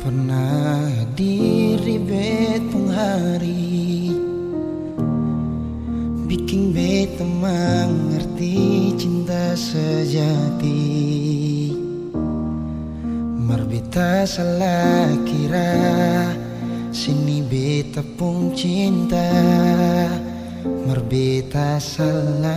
Pernah hadir di betong hari, bikin beta mengerti cinta sejati. Marbeta salah kira, sini beta pun cinta. Marbeta salah.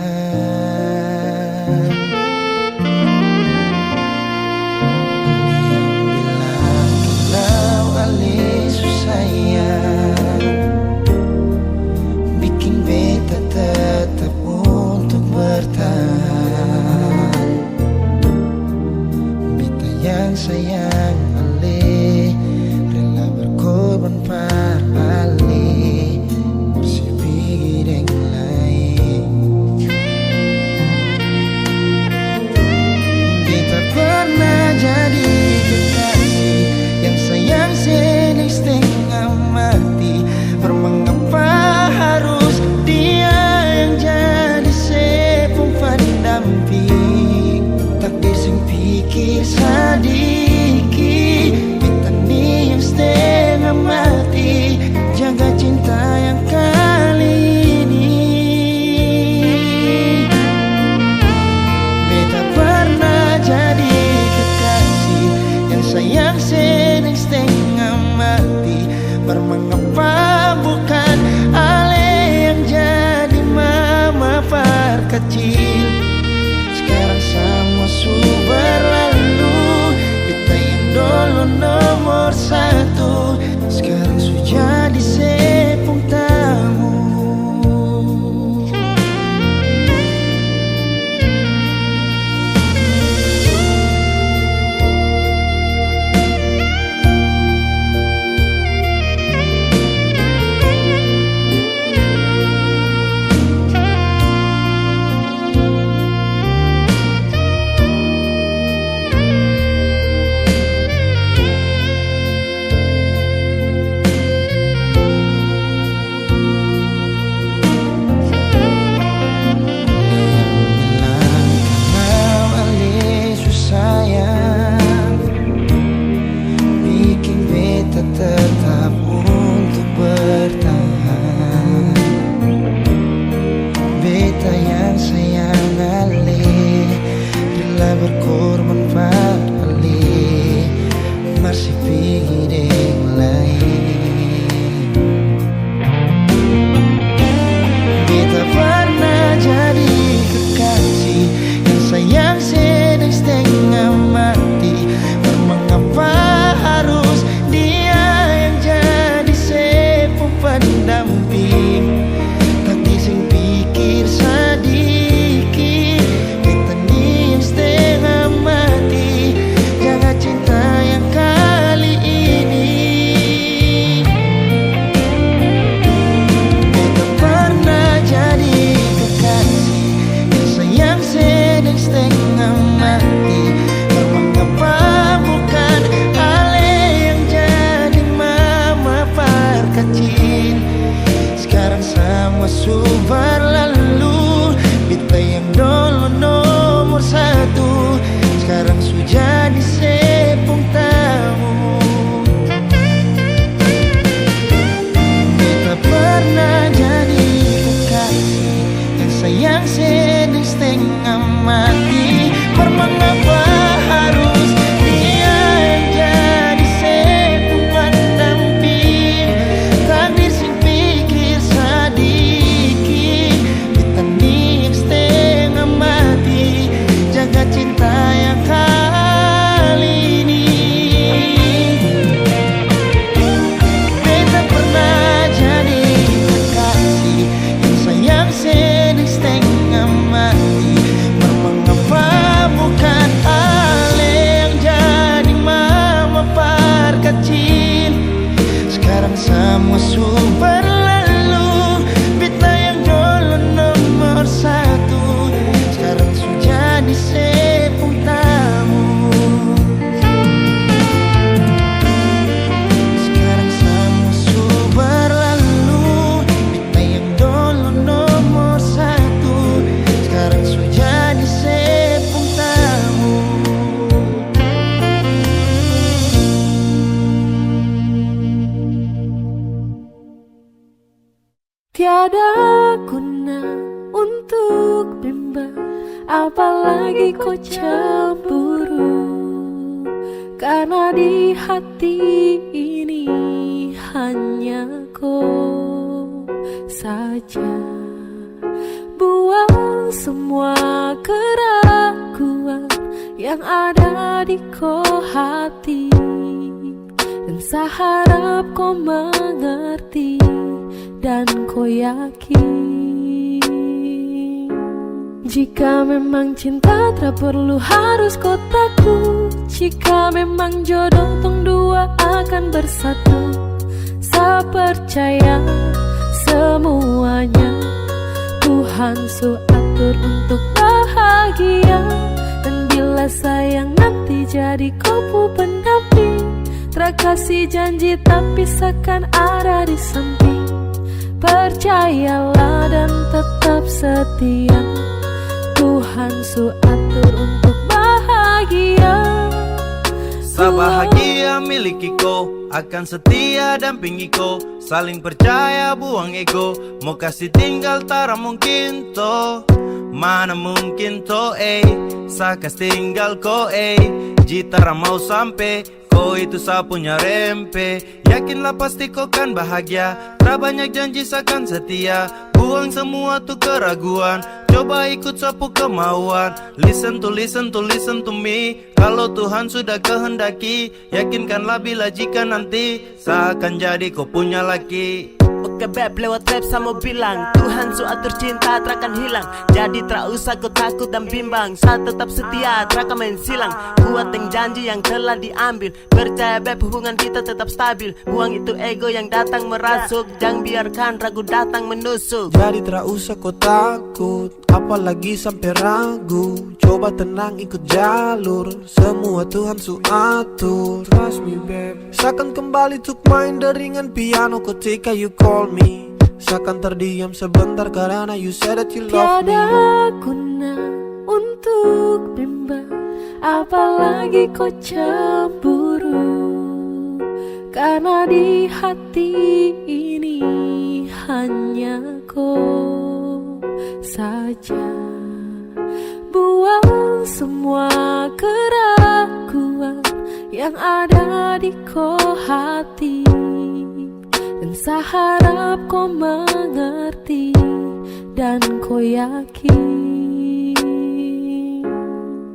Bikin beta tetap untuk bertahan. Beta yang sayang ale, rela berkorban par ale, bersih yang lain. Beta pernah jadi kekasih yang sayang seneng setengah mati. Mengapa harus dia yang jadi sepung pendamping? Takdir sing pikir sadiki, beta ni yang setengah mati, jaga cinta yang kali ini. Beta pernah jadi kekasih yang sayang seneng setengah mati. Mengapa bukan ale yang jadi mama kecil? Sekarang semua sudah berlalu, beta yang dulu nomor satu, sekarang sudah jadi sepung tamu. Tiada guna untuk bimbang, apalagi kau cemburu. Karena di hati ini hanya kau saja. Buang semua keraguan yang ada di kau hati, dan saya harap kau mengerti dan kau yakin. Jika memang cinta tak perlu harus kau takut. Jika memang jodoh tong dua akan bersatu, saya percaya semuanya Tuhan su atur untuk bahagia. Dan bila sayang nanti jadi kau pendamping, terkasih janji tapi seakan ada di samping. Percayalah dan tetap setia, Tuhan su atur untuk bahagia. Sabahagia miliki ko, akan setia dampingi ko. Saling percaya buang ego, mau kasih tinggal tara mungkin to. Mana mungkin to sa kas tinggal ko jitara mau sampai. Ko itu sa punya rempe, yakinlah pasti kau kan bahagia. Tak banyak janji sakan setia, buang semua tuh keraguan. Coba ikut sapu kemauan. Listen to me. Kalau Tuhan sudah kehendaki, yakinkanlah bila jika nanti seakan jadi kau punya laki. Oke beb, lewat rap saya mau bilang, Tuhan su atur cinta terakan hilang. Jadi tak usah kau takut dan bimbang, saya tetap setia, terakan main silang. Buat yang janji yang telah diambil, percaya beb hubungan kita tetap stabil. Buang itu ego yang datang merasuk, jangan biarkan ragu datang menusuk. Jadi tak usah kau takut, apalagi sampai ragu. Coba tenang ikut jalur, semua Tuhan su atur. Trust me babe. Seakan kembali tuk main deringan piano ketika you call me. Seakan terdiam sebentar karena you said that you love me. Tiada guna untuk bimbang, apalagi kau cemburu. Karena di hati ini hanya kau saja. Buang semua keraguan yang ada di kau hati, dan saya harap kau mengerti dan kau yakin.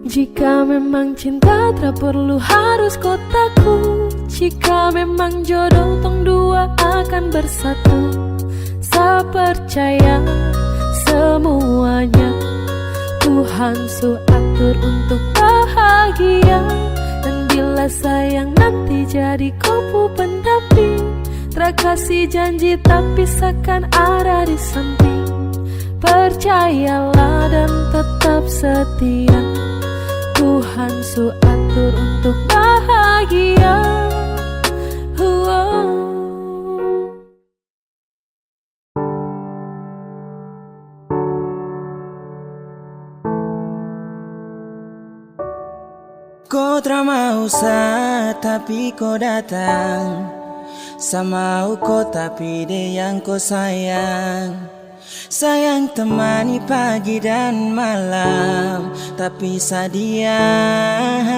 Jika memang cinta tak perlu harus kau takut. Jika memang jodoh tong dua akan bersatu, saya percaya semuanya Tuhan su atur untuk bahagia. Dan bila sayang nanti jadi kau pendamping, terkasih janji tapi seakan ada di samping. Percayalah dan tetap setia, Tuhan su atur untuk bahagia. Kau tak mau tapi kau datang. Sama kau tapi dia yang kau sayang. Sayang temani pagi dan malam, tapi saya diam.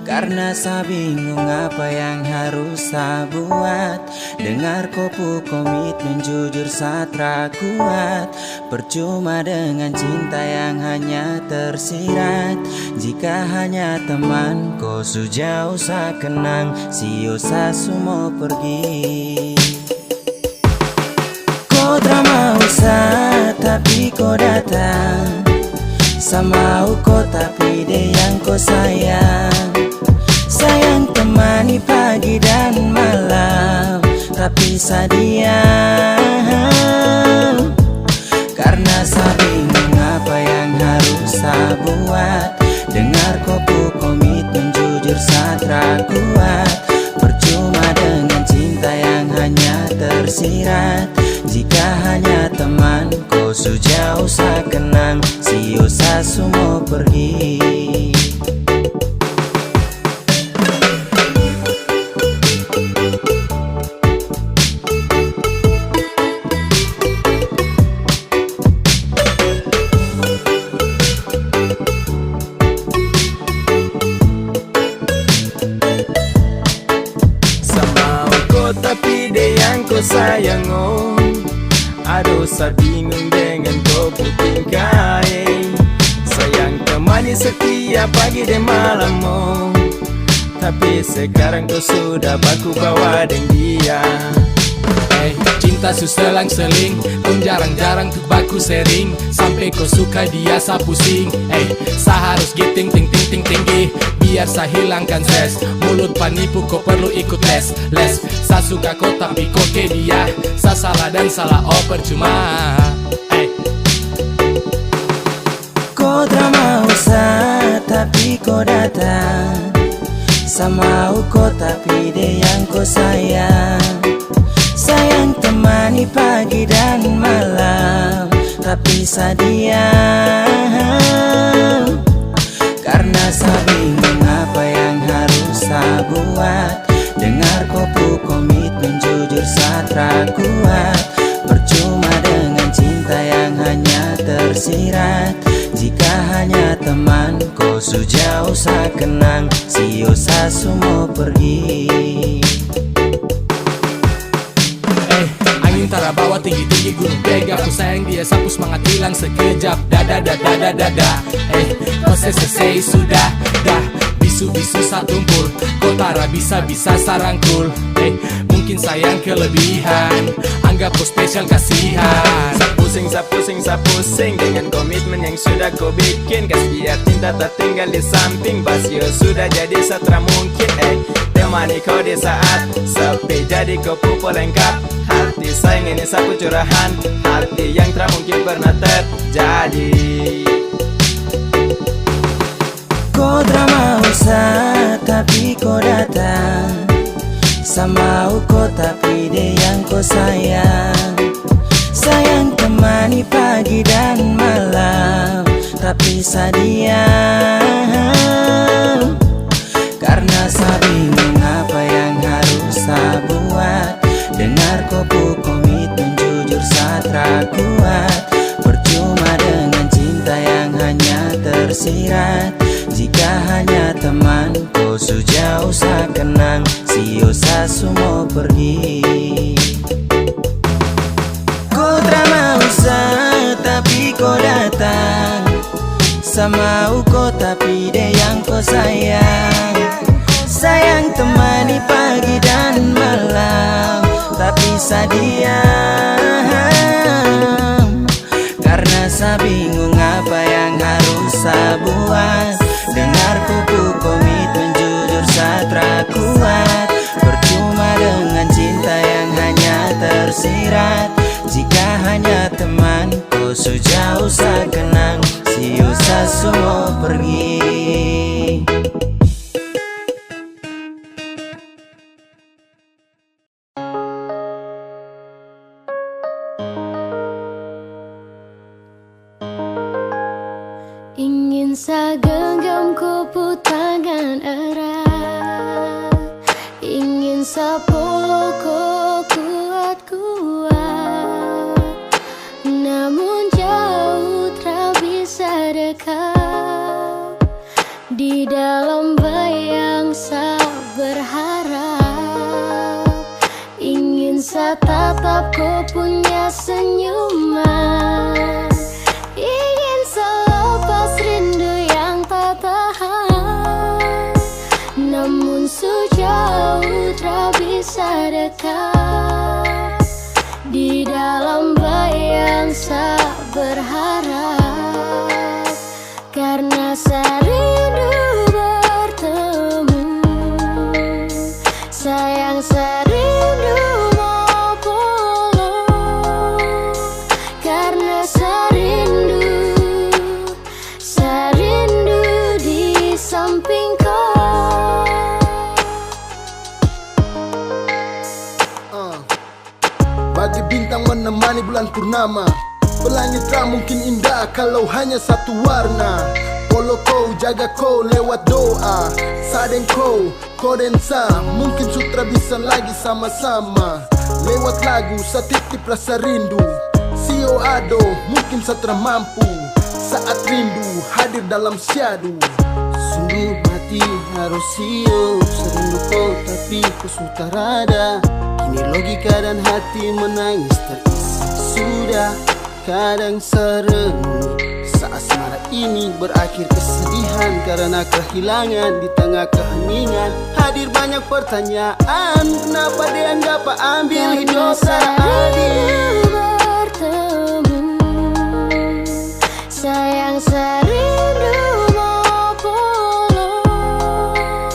Karena saya bingung apa yang harus saya buat. Dengar kopu komitmen jujur saya kuat. Percuma dengan cinta yang hanya tersirat. Jika hanya teman kau sejauh saya kenang, sio saya semua pergi. Kau tak mau tapi kau datang. Sama kau tapi dia yang kau sayang. Sayang temani pagi dan malam, tapi saya diam. Karena saya bingung apa yang harus saya buat. Dengar kopu komitmen jujur saya kuat. Percuma dengan cinta yang hanya tersirat. Jika hanya teman kau sejauh saya kenang, sio saya semua pergi. Sama kau tapi dia yang kau sayang oh. Aduh saya bingung dengan kau tingkah sayang temani setiap pagi dan malam oh. Tapi sekarang kau sudah baku bawa dengan dia. Cinta su selang-seling, kau jarang-jarang tuh baku sering. Sampai kau suka dia sa pusing. Sa harus giting ting ting ting tinggi biar sa hilangkan stres. Mulut penipu kau perlu ikut les. Sa suka kau tapi kau ke dia. Sa salah dan salah oh percuma. Kau drama usah tapi kau datang. Sama kau tapi dia yang kau sayang. Sayang temani pagi dan malam, tapi sadia. Karena saya bingung apa yang harus saya buat. Dengar kopu komitmen jujur saya kuat. Percuma dengan cinta yang hanya tersirat. Jika hanya teman kau sejauh saya kenang. Sio saya semua pergi. Antara bawah tinggi-tinggi gunung pega. Aku sayang dia sapu semangat hilang sekejap. Dada kau selesai sudah dah. Bisu-bisu satumpul. Kau tara bisa-bisa sarangkul. Mungkin sayang kelebihan. Anggap kau spesial kasihan. Sa pusing dengan komitmen yang sudah kau bikin. Kasih cinta tak tinggal di samping. Basio sudah jadi setra mungkin. Temani kau di saat sepi jadi kau pupul lengkap. Hati sayang ini sapu curahan. Hati yang tak mungkin pernah terjadi. Kau drama usah tapi kau datang. Sama kau tapi dia yang kau sayang. Sayang temani pagi dan malam, tapi sadia. Karena saya bingung apa yang harus saya buat. Dengar kopu komitmen jujur saya kuat. Percuma dengan cinta yang hanya tersirat. Jika hanya teman kau sejauh saya kenang. Sio saya semua pergi. Kau drama usah tapi kau datang. Sama kau tapi dia yang kau sayang. Sayang temani pagi dan malam, tapi sadia. Karena saya bingung apa yang harus saya buat. Dengar kupu komitmen jujur saya kuat. Percuma dengan cinta yang hanya tersirat. Jika hanya teman kau sejauh saya kenang. Sio saya semua pergi. Ingin saya genggam kupu tangan erat. Ingin saya peluk kuat-kuat. Namun jauh tak bisa dekat. Di dalam bayang saya berharap. Ingin saya tatap kau punya senyuman. Ingin saya lepas rindu yang tak tahan. Namun sejauh tak bisa dekat. Di dalam bayang saya berharap. Karena saya rindu bertemu. Sayang saya rindu mau pulang. Karena saya rindu di samping kau. Bagi bintang menemani bulan purnama. Pelangit tak mungkin indah kalau hanya satu warna. Polo kau, jaga kau lewat doa. Sadeng kau dan sa. Mungkin sutra bisa lagi sama-sama. Lewat lagu, sa titip rasa rindu. Sio ado, mungkin sa mampu. Saat rindu hadir dalam syadu. Sungguh mati hati harus siap. Serindu kau tapi ku sudah rada. Kini logika dan hati menangis terisi. Sudah kadang serenung saat asmara ini berakhir kesedihan karena kehilangan di tengah keheningan. Hadir banyak pertanyaan, kenapa dianggap ambil hidup tak adil. Bertemu, sayang serindu mau pulang,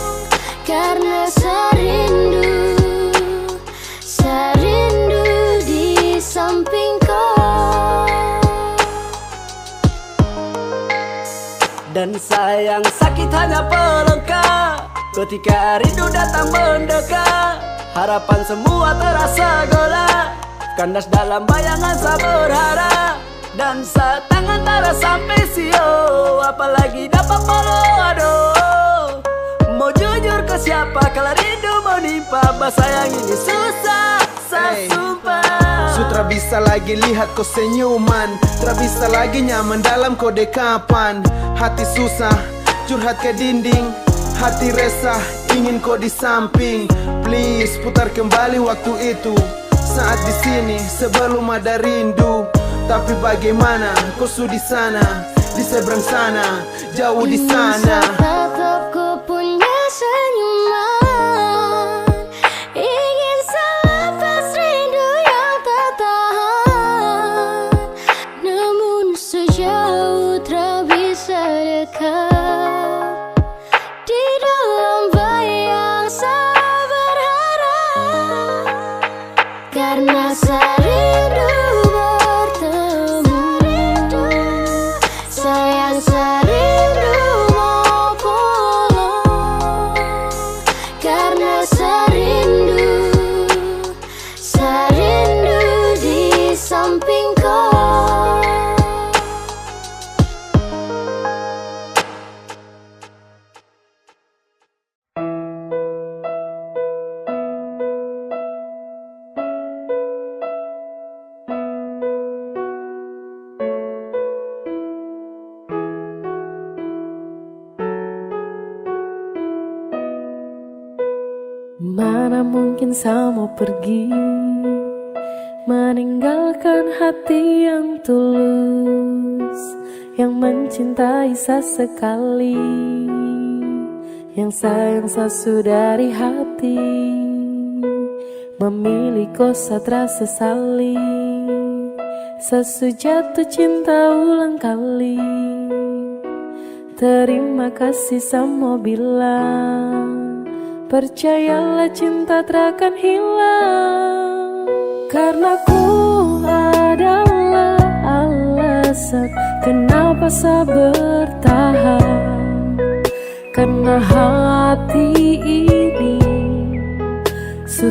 karena serindu di samping kau. Dan sayang sakit hanya pelengkap ketika rindu datang mendekat. Harapan semua terasa gelap, kandas dalam bayangan saya berharap. Dan saat tangan tak sampai sio, apalagi dapat follow. Aduh, mau jujur ke siapa kalau rindu menimpa. Sayang ini susah, saya sumpah. Sutra bisa lagi lihat kau senyuman, tak bisa lagi nyaman dalam kode kapan. Hati susah, curhat ke dinding, hati resah, ingin kau di samping. Please putar kembali waktu itu, saat di sini sebelum ada rindu. Tapi bagaimana kau di sana, di seberang sana, jauh di sana. Tetap ku punya senyuman, ingin selepas rindu yang tak tahan. Namun sejauh tak bisa dekat, di dalam bayang saya berharap. Karena serindu bertemu, sayang serindu mau pulang, karena serindu di samping kau. Mana mungkin saya mau pergi, meninggalkan hati yang tulus, yang mencintai sesekali, yang sayang saya dari hati. Memilih kau satra sesali, sesujatuh cinta ulang kali. Terima kasih sama bilang, percayalah cinta takkan hilang. Karena ku adalah alasan kenapa saya bertahan. Karena hati ini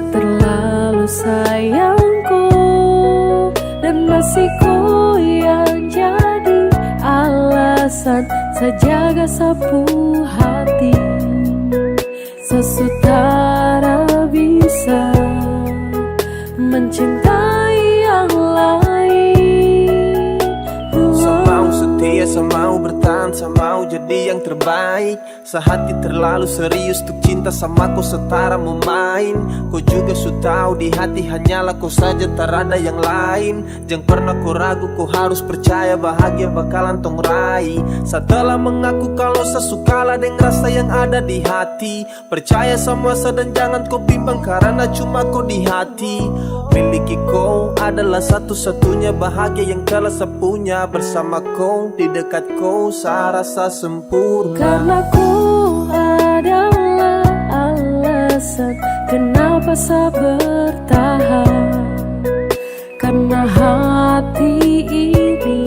terlalu sayangku, dan masih ku yang jadi alasan saya jaga sapu hati. Sesutara bisa mencintai yang lain. Semau setia, semau bertahan, semau jadi yang terbaik. Sehati terlalu serius untuk cinta sama kau setara memain. Kau juga su tahu di hati hanyalah kau saja, tak ada yang lain. Jangan pernah kau ragu, kau harus percaya bahagia bakalan tong raih. Setelah mengaku kalau sesukalah dengan rasa yang ada di hati, percaya sama saya dan jangan kau bimbang karena cuma kau di hati. Miliki kau adalah satu-satunya bahagia yang telah saya punya. Bersama kau, di dekat kau, saya rasa sempurna. Karena ku adalah alasan kenapa saya bertahan. Karena hati ini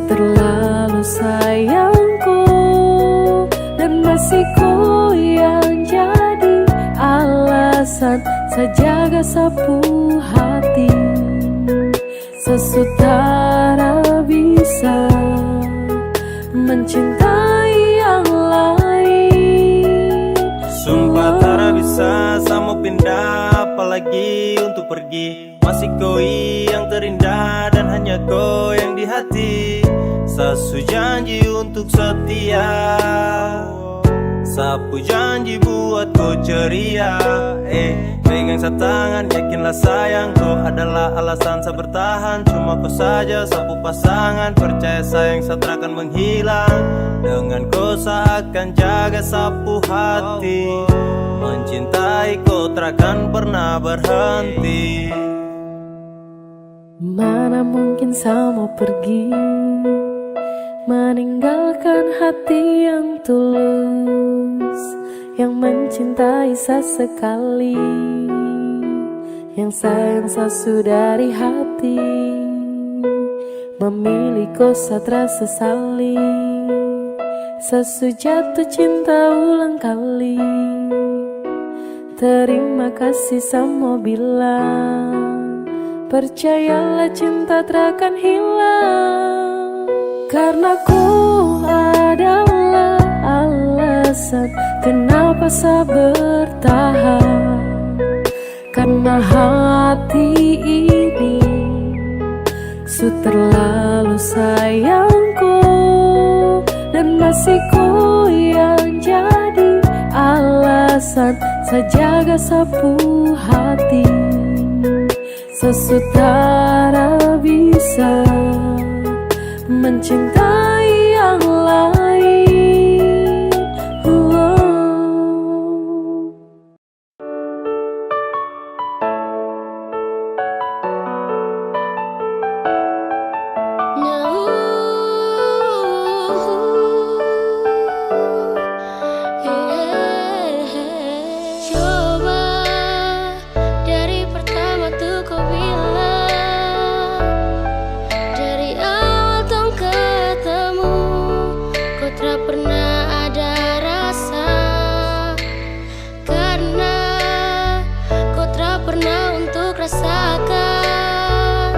terlalu sayangku, dan masih ku yang jadi alasan saya jaga sapu hati. Sesutara bisa mencintai yang lain. Sumpah tak bisa sama pindah, apalagi untuk pergi. Masih kau yang terindah dan hanya kau yang di hati. Sasu janji untuk setia, sapu janji buat kau ceria. Pegang tangan, yakinlah sayang, kau adalah alasan saya bertahan. Cuma kau saja sapu pasangan, percaya sayang saya takkan menghilang. Dengan kau saya akan jaga sapu hati, mencintai kau takkan pernah berhenti. Mana mungkin saya mau pergi, meninggalkan hati yang tulus, yang mencintai sesekali, yang sayang sesu dari hati. Memilih kau satra sesali, sesu jatuh cinta ulang kali. Terima kasih sama bilang, percayalah cinta takkan hilang. Karena ku adalah alasan kenapa saya bertahan. Karena hati ini su terlalu sayangku, dan masih ku yang jadi alasan saya jaga sapu hati. Sesutara bisa mencintai yang lain. Coba dari pertama tuh kau bilang, dari awal tong ketemu, kau tak pernah ada rasa. Karena kau tak pernah untuk rasakan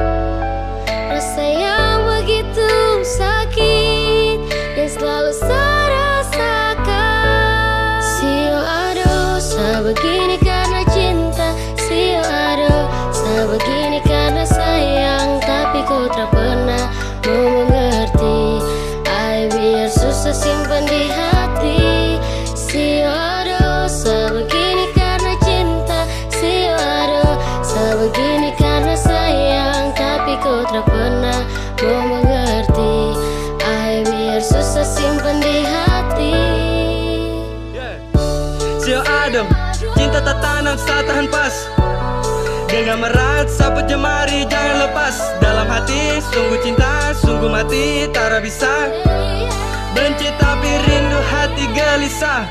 rasa yang begitu sakit yang selalu saya rasakan. Sio aduh, saya begini karena cinta. Sio aduh, saya begini karena sayang. Tapi kau tak pernah mau mengerti. Ay, biar susah simpan di hati. Sio aduh, saya begini karena cinta. Sio aduh, saya begini karena sayang. Tapi kau tak pernah mau mengerti. Ay, biar susah simpan di hati. Sio adem, cinta tak tanam saya tahan pas. Dengan merat sapu jemari jangan lepas. Dalam hati sungguh cinta, sungguh mati, tak bisa benci tapi rindu hati gelisah.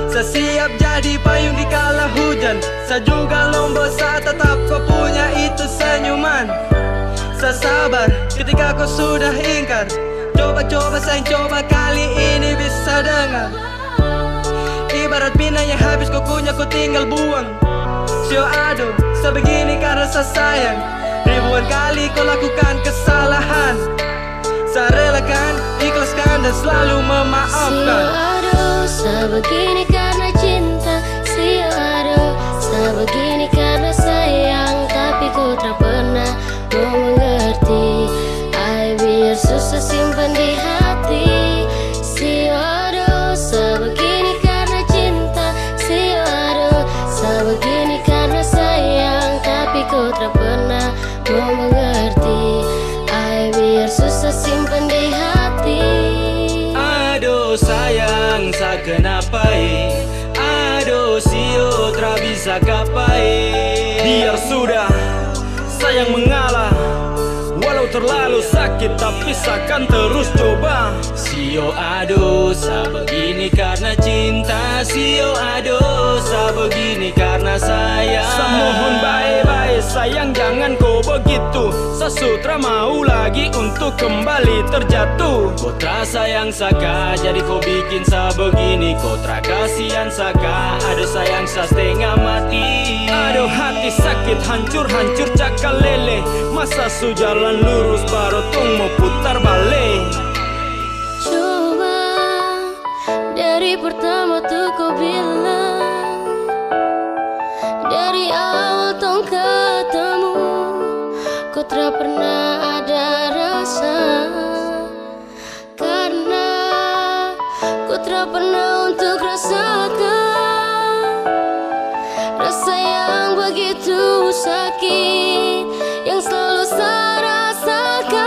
Saya siap jadi payung di kala hujan. Saya juga lombok saat tetap kau punya itu senyuman. Saya sabar ketika kau sudah ingkar. Coba-coba sayang, coba kali ini bisa dengar. Ibarat pina yang habis kau kunyah kau tinggal buang. Sio aduh, saya begini karena saya sayang. Ribuan kali kau lakukan kesalahan. Saya relakan, ikhlaskan dan selalu memaafkan. Sio aduh, saya begini karena cinta. Sio aduh, saya begini karena sayang. Tapi kau tak pernah mau mengerti. Ay, biar susah simpan di hati. Sio aduh, saya begini karena cinta. Sio aduh, saya begini karena sayang. Tapi kau tak pernah mau mengerti. Ay, biar susah simpan di hati. Aduh sayang, saya kenapa aduh sio tak bisa kapai. Biar sudah, sayang mengalah. Walau terlalu sakit tapi saya akan terus coba. Sio aduh, saya begini karena cinta. Sio aduh, saya begini karena sayang. Saya mohon baik-baik sayang, jangan kau begitu. Saya sutra mau lagi untuk kembali terjatuh. Kau tak sayang saka, jadi kau bikin saya begini. Kau tak kasihan saka, aduh sayang saya setengah mati. Aduh hati sakit, hancur-hancur cakal lele. Masa su jalan lurus baru tong mau putar balik. Coba dari pertama tuh kau bilang, dari awal tong ketemu, kau tak pernah ada rasa. sakit yang selalu saya rasakan.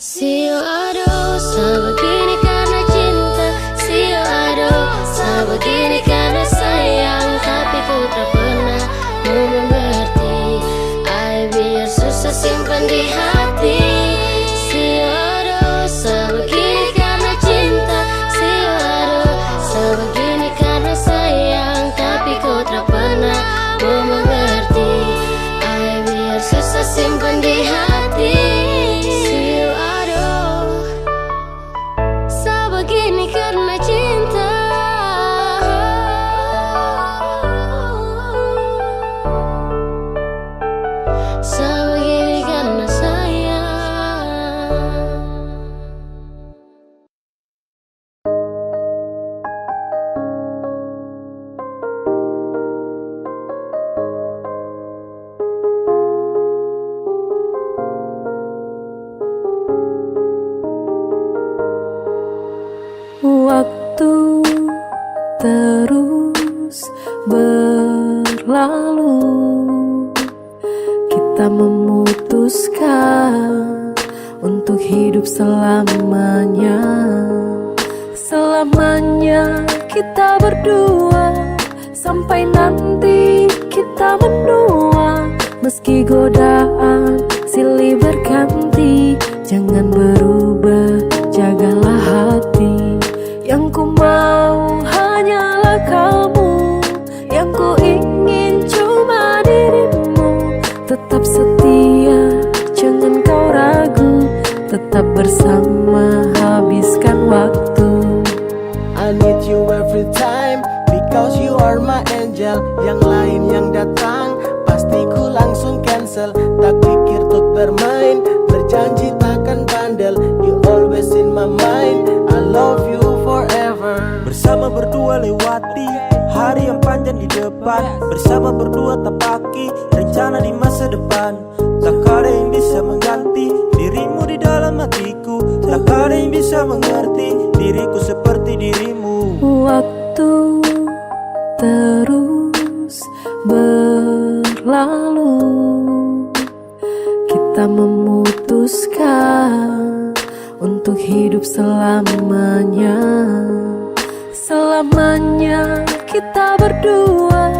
Sio aduh, sebegini karena cinta. Sio aduh, sebegini karena sayang. Tapi ku tak pernah mau mengerti. Ay, biar susah simpan di hati. Sio aduh, sebegini karena cinta. Sio aduh, sebegini karena sayang. Tapi ku tak pernah mau mengerti. Ay, biar susah simpan di hati. Sio aduh, sebegini karena cinta. Sebegini karena sayang. Waktu terus berlalu, kita memutuskan untuk hidup selamanya. Selamanya kita berdua, sampai nanti kita menua. Meski godaan silih berganti, jangan berubah, jagalah hati. Yang ku mau hanyalah kamu, yang ku ingin cuma dirimu. Tetap setia, jangan kau ragu, tetap bersama, habiskan waktu. I need you every time, because you are my angel. Yang lain yang datang, pasti ku langsung cancel. Tak pikir untuk bermain, berjanji takkan bandel. You always in my mind, I love you forever. Bersama berdua lewati hari yang panjang di depan. Bersama berdua tapaki rencana di masa depan. Tak ada yang bisa mengganti dirimu di dalam hatiku. Tak ada yang bisa mengerti diriku seperti dirimu. Waktu terus berlalu, kita memutuskan untuk hidup selamanya. Selamanya kita berdua,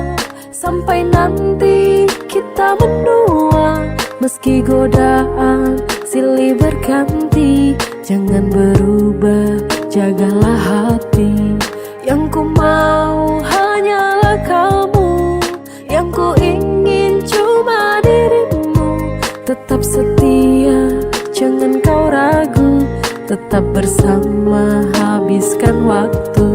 sampai nanti kita menua. Meski godaan silih berganti, jangan berubah, jagalah hati. Yang ku mau hanyalah kamu, yang ku ingin cuma dirimu. Tetap setia, jangan kau ragu, tetap bersama, habiskan waktu.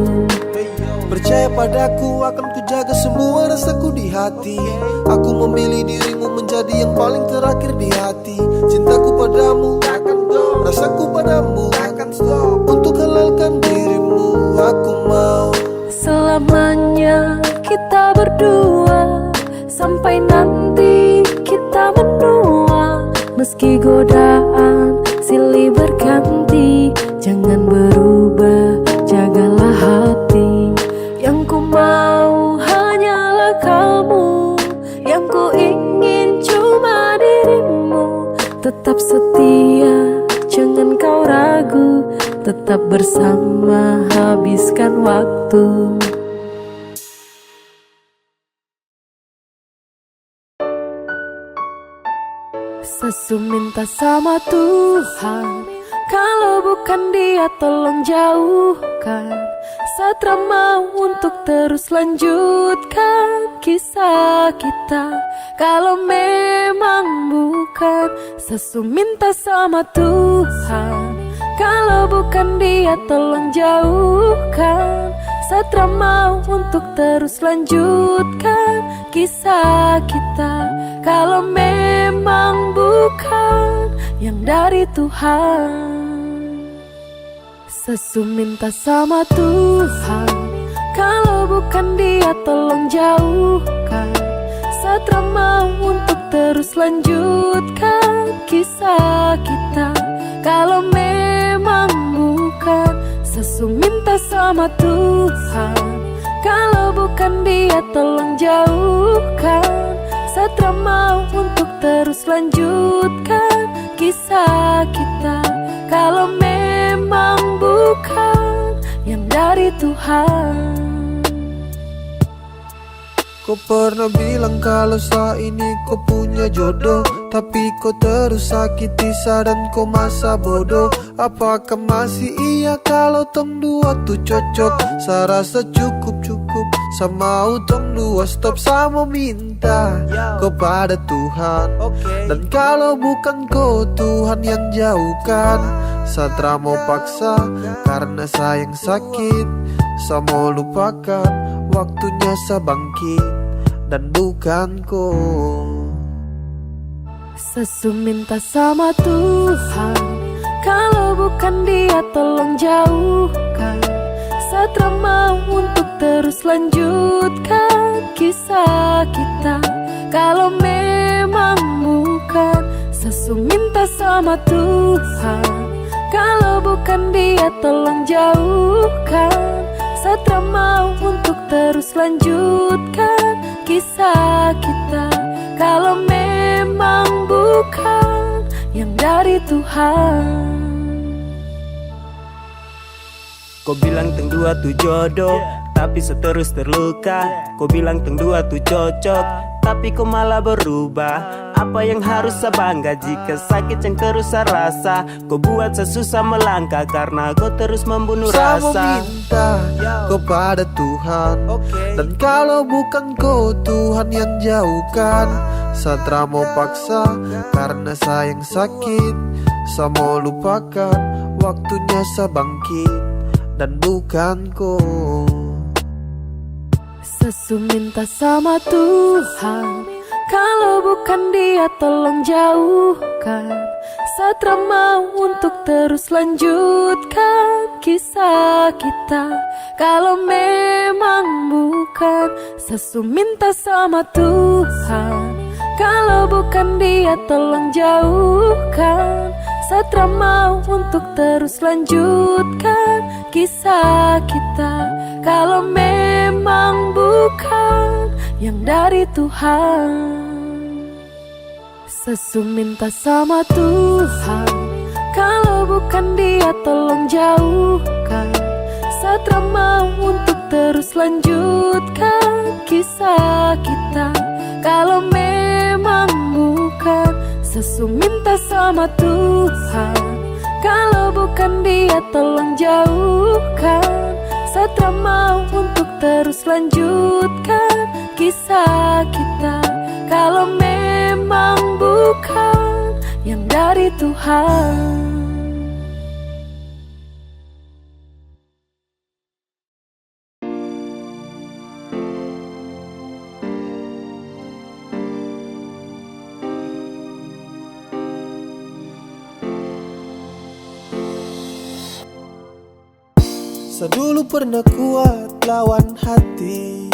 Percaya padaku, akan ku jaga semua rasaku di hati. Aku memilih dirimu menjadi yang paling terakhir di hati. Cintaku padamu takkan stop, rasaku padamu takkan stop. Untuk halalkan dirimu, aku mau Selamanya kita berdua, sampai nanti kita menua. Meski godaan silih berganti, jangan berubah, jagalah hati. Yang ku mau hanyalah kamu, yang ku ingin cuma dirimu. Tetap setia, jangan kau ragu, tetap bersama, habiskan waktu. Sesu minta sama Tuhan, kalau bukan Dia tolong jauhkan. Satra mau untuk terus lanjutkan kisah kita. Kalau memang bukan, Sesu minta sama Tuhan, kalau bukan Dia tolong jauhkan. Satra mau untuk terus lanjutkan kisah kita. Kalau memang bukan yang dari Tuhan. Sesu minta sama Tuhan, kalau bukan Dia tolong jauhkan. Satra mau untuk terus lanjutkan kisah kita. Kalau memang bukan, Sesu minta sama Tuhan, Kalau bukan dia tolong jauhkan. Satra mau untuk terus lanjutkan kisah kita. Kalau memang bukan yang dari Tuhan. Kau pernah bilang kalau saat ini kau punya jodoh, tapi kau terus sakiti dan kau masa bodoh. Apakah masih iya kalau tong dua tuh cocok? Saya rasa cukup sama utong dua stop sama minta kepada Tuhan. Dan kalau bukan kau Tuhan yang jauhkan, Satra mau paksa karena sayang sakit. Saya mau lupakan, waktunya saya bangkit dan bukan kau. Sesu minta sama Tuhan, kalau bukan dia tolong jauhkan. Satra mau untuk terus lanjutkan kisah kita. Kalau memang bukan, sesu minta sama Tuhan, kalau bukan dia tolong jauhkan. Satra mau untuk terus lanjutkan kisah kita. Kalau memang bukan yang dari Tuhan. Kau bilang teng dua tuh jodoh, tapi seterus terluka. Kau bilang teng dua tuh cocok, tapi kau malah berubah. Apa yang harus saya bangga jika sakit yang terus saya rasa? Kau buat saya susah melangkah karena kau terus membunuh Saya mau rasa. minta kepada Tuhan, dan kalau bukan kau Tuhan yang jauhkan. Satra mau paksa karena sayang sakit. Saya mau lupakan, waktunya saya bangkit dan bukan kau. Sesu minta sama Tuhan, kalau bukan dia tolong jauhkan. Satra mau untuk terus lanjutkan kisah kita. Kalau memang bukan, sesu minta sama Tuhan, kalau bukan dia tolong jauhkan. Satra mau untuk terus lanjutkan kisah kita. Kalau memang bukan yang dari Tuhan. Sesu minta sama Tuhan, kalau bukan dia tolong jauhkan. Satra mau untuk terus lanjutkan kisah kita. Kalau memang bukan, sesu minta sama Tuhan, kalau bukan dia tolong jauhkan. Satra mau untuk terus lanjutkan kisah kita. Kalau memang bukan yang dari Tuhan. Saya dulu pernah kuat lawan hati,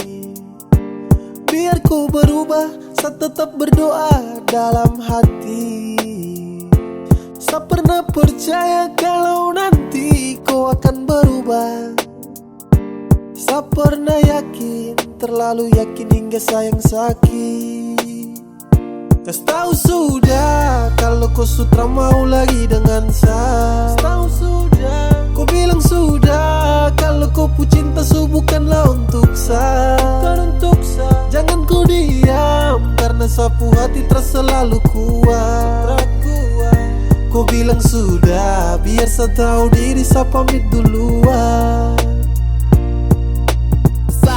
biar ku berubah, saya tetap berdoa dalam hati. Saya pernah percaya kalau nanti kau akan berubah. Saya pernah yakin, terlalu yakin hingga sayang sakit. Kas tahu sudah kalau kau sutra mau lagi dengan saya. Tahu sudah, kau bilang sudah kalau kau pu cinta bukanlah untuk saya. Jangan kau diam karena sapu hati terasa selalu kuat. Kau bilang sudah, biar saya tahu diri saya pamit duluan.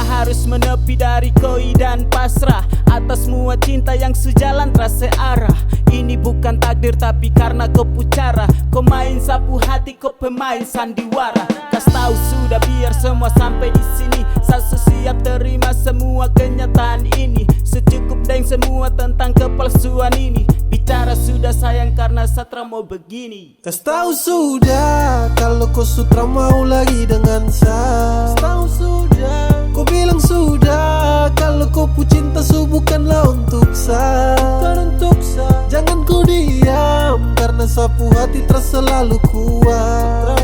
Harus menepi dari koi dan pasrah atas semua cinta yang sejalan terasa arah. Ini bukan takdir tapi karena kau pucara. Kau main sapu hati, kau pemain sandiwara. Kas tahu sudah biar semua sampai di sini. Saya siap terima semua kenyataan ini. Secukup dengan semua tentang kepalsuan ini. Bicara sudah sayang karena Satra mau begini. Kas tahu sudah kalau kau sutra mau lagi dengan saya. Tahu sudah, kau bilang sudah kalau kau pu cinta bukanlah untuk saya. Jangan kau diam karena sapu hati terasa selalu kuat.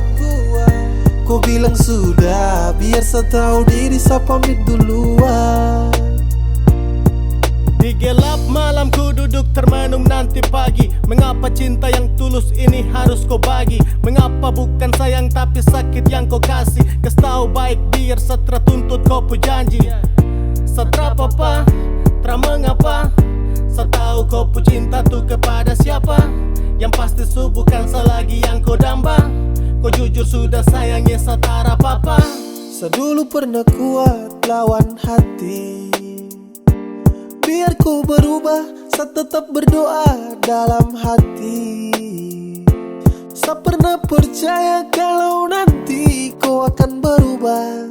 Kau bilang sudah, biar saya tahu diri, saya pamit duluan. Di gelap malam ku duduk termenung nanti pagi. Mengapa cinta yang tulus ini harus kau bagi? Mengapa bukan sayang tapi sakit yang kau kasih? Kas tahu baik biar setra tuntut kau pu janji. Setra apa, tra mengapa? Saya tahu kau pu cinta tuh kepada siapa? Yang pasti bukan selagi yang kau damba. Kau jujur sudah sayangnya setara papa. Saya dulu pernah kuat lawan hati, biar ku berubah, saya tetap berdoa dalam hati. Saya pernah percaya kalau nanti kau akan berubah.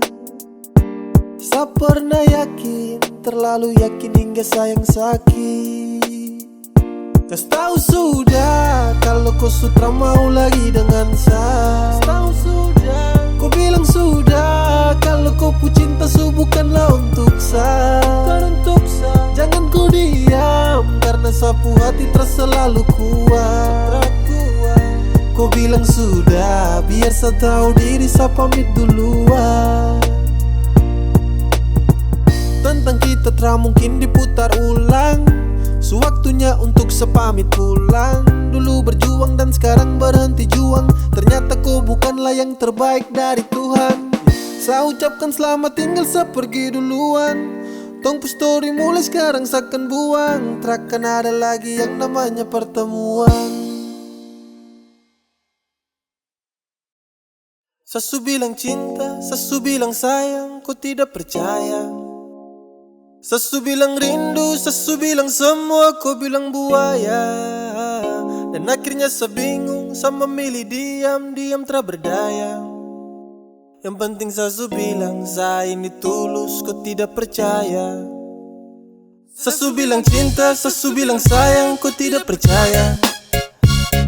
Saya pernah yakin, terlalu yakin hingga sayang sakit. Kas tahu sudah kalau kau sudah mau lagi dengan saya. Tahu sudah, kau bilang sudah kalau kau pu cinta bukanlah untuk saya. Jangan kau diam karena sapu hati terasa selalu kuat. Kau bilang sudah, biar saya tahu diri, saya pamit duluan. Tentang kita tak mungkin diputar ulang. Sewaktunya untuk sepamit pulang. Dulu berjuang dan sekarang berhenti juang. Ternyata kau bukanlah yang terbaik dari Tuhan. Saya ucapkan selamat tinggal, saya pergi duluan. Tong story mulai sekarang saya akan buang. Takkan ada lagi yang namanya pertemuan. Sasu bilang cinta, sasu bilang sayang, kau tidak percaya. Sasu bilang rindu, sasu bilang semua, kau bilang buaya. Dan akhirnya saya bingung, saya memilih diam, diam tak berdaya. Yang penting sasu bilang saya ini tulus, kau tidak percaya. Sasu bilang cinta, sasu bilang sayang, kau tidak percaya.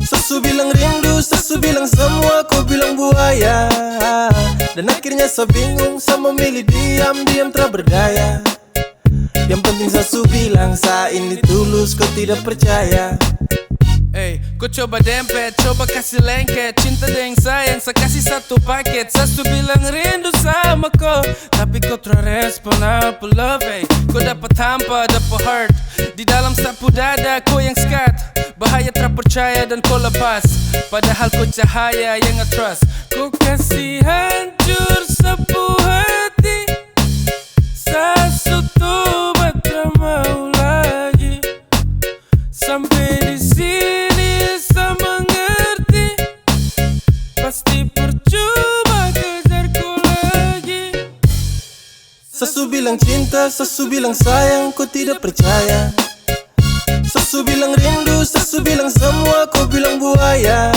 Sasu bilang rindu, sasu bilang semua, kau bilang buaya. Dan akhirnya saya bingung, saya memilih diam, diam tak berdaya. Yang penting sasu bilang saya ini tulus, kau tidak percaya. Hey, kau coba dempet, coba kasih lengket. Cinta dan sayang, saya kasih satu paket. Sasu bilang rindu sama kau, tapi kau terrespon apa love. Hey, kau dapat hampa, dapat heart. Di dalam sapu dada, kau yang skat. Bahaya tak percaya dan kau lepas. Padahal kau cahaya yang nge-trust. Kau kasih hancur sapu hati. Sasu tuh tak mau lagi. Sampai di sini saya mengerti. Pasti percuma kejarku lagi. Sasu bilang cinta, sasu bilang sayang, kau tidak percaya. Sasu bilang rindu, sasu bilang semua, kau bilang buaya.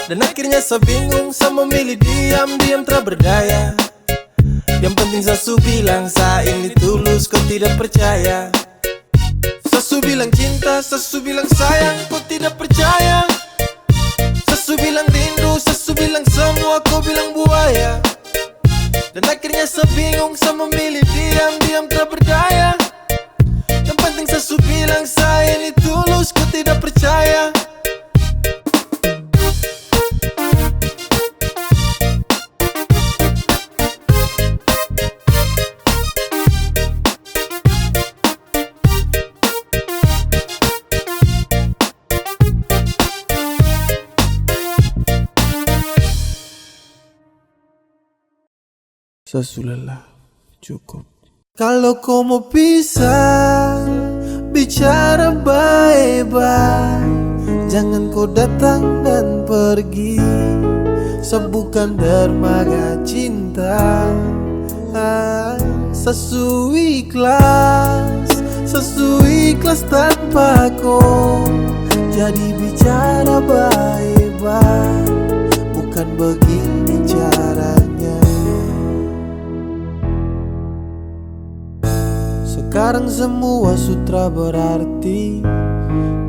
Dan akhirnya saya bingung, saya memilih diam, diam tak berdaya. Yang penting sasu bilang saya ini tulus, kau tidak percaya. Sasu bilang cinta, sasu bilang sayang, kau tidak percaya. Sasu bilang rindu, sasu bilang semua, kau bilang buaya. Dan akhirnya saya bingung, saya memilih diam, diam tak berdaya. Yang penting sasu bilang saya ini tulus, kau tidak percaya. Sasulah cukup. Kalau kau mau pisah, bicara baik-baik. Jangan kau datang dan pergi. Sebukan dermaga cinta. Sasu ikhlas tanpa kau. Jadi bicara baik-baik. Bukan begini caranya. Sekarang semua sutra berarti.